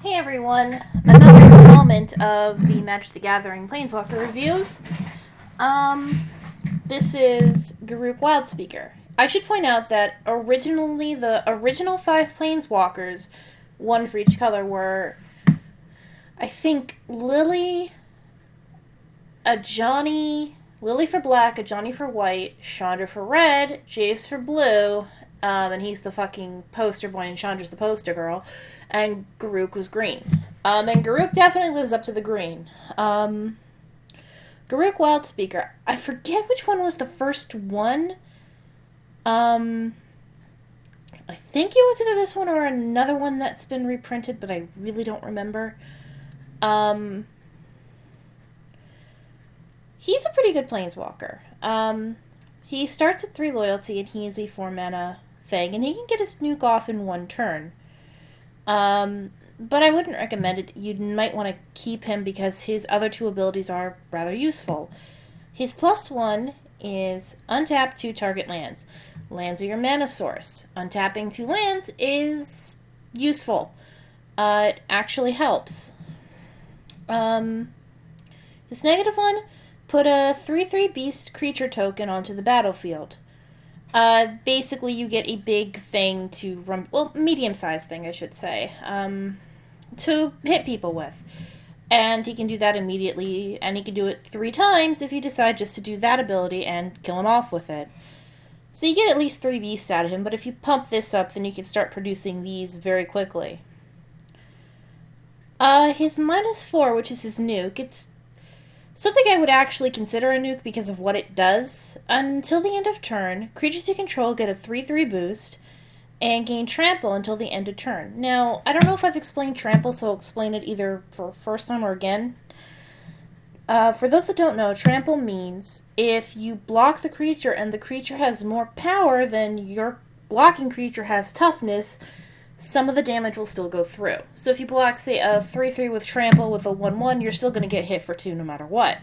Hey everyone, another installment of the Magic the Gathering Planeswalker reviews. Um, this is Garruk Wildspeaker. I should point out that originally the original 5 Planeswalkers, one for each color, were, I think, Lily for black, a Johnny for white, Chandra for red, Jace for blue, and he's the fucking poster boy, and Chandra's the poster girl, and Garruk was green. And Garruk definitely lives up to the green. Garruk Wildspeaker. I forget which one was the first one. Um, I think it was either this one or another one that's been reprinted, but I really don't remember. Um, he's a pretty good planeswalker. He starts at 3 loyalty and he is a 4 mana thing, and he can get his nuke off in 1 turn. But I wouldn't recommend it. You might want to keep him because his other 2 abilities are rather useful. His +1 is untap 2 target lands. Lands are your mana source. Untapping 2 lands is useful. It actually helps. His -1, put a 3/3 beast creature token onto the battlefield. Basically you get a big thing to run, well, medium-sized thing, I should say, to hit people with. And he can do that immediately, and he can do it 3 times if you decide just to do that ability and kill him off with it. So you get at least 3 beasts out of him, but if you pump this up, then you can start producing these very quickly. His -4, which is his nuke, it's something I would actually consider a nuke because of what it does. Until the end of turn, creatures you control get a 3/3 boost and gain trample until the end of turn. Now, I don't know if I've explained trample, so I'll explain it either for first time or again. For those that don't know, trample means if you block the creature and the creature has more power than your blocking creature has toughness, some of the damage will still go through. So if you block, say, a 3/3 with trample with a 1/1, you're still going to get hit for 2 no matter what.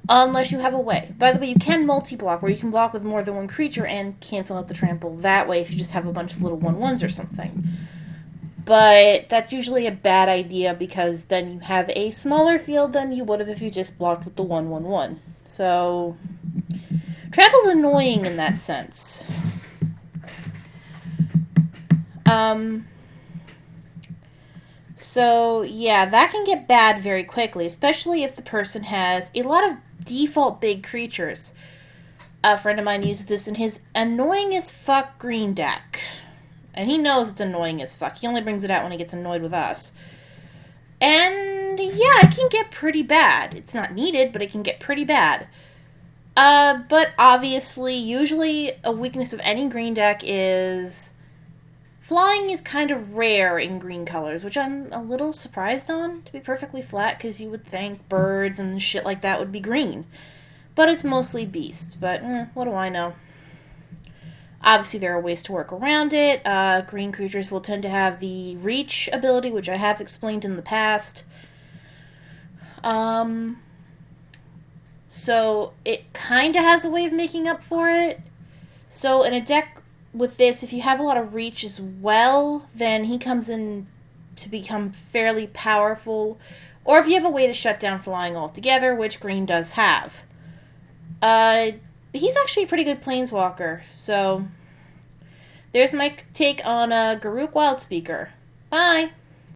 Unless you have a way. By the way, you can multi-block, where you can block with more than one creature and cancel out the trample that way if you just have a bunch of little 1/1s or something. But that's usually a bad idea because then you have a smaller field than you would have if you just blocked with the 1/1/1. So, trample's annoying in that sense. So, yeah, that can get bad very quickly, especially if the person has a lot of default big creatures. A friend of mine used this in his annoying as fuck green deck. And he knows it's annoying as fuck. He only brings it out when he gets annoyed with us. And, yeah, it can get pretty bad. It's not needed, but it can get pretty bad. But obviously, usually a weakness of any green deck is flying is kind of rare in green colors, which I'm a little surprised on, to be perfectly flat, because you would think birds and shit like that would be green. But it's mostly beast, but what do I know? Obviously, there are ways to work around it. Green creatures will tend to have the reach ability, which I have explained in the past. So it kind of has a way of making up for it. So in a deck with this, if you have a lot of reach as well, then he comes in to become fairly powerful. Or if you have a way to shut down flying altogether, which green does have. He's actually a pretty good planeswalker. So, there's my take on Garruk Wildspeaker. Bye!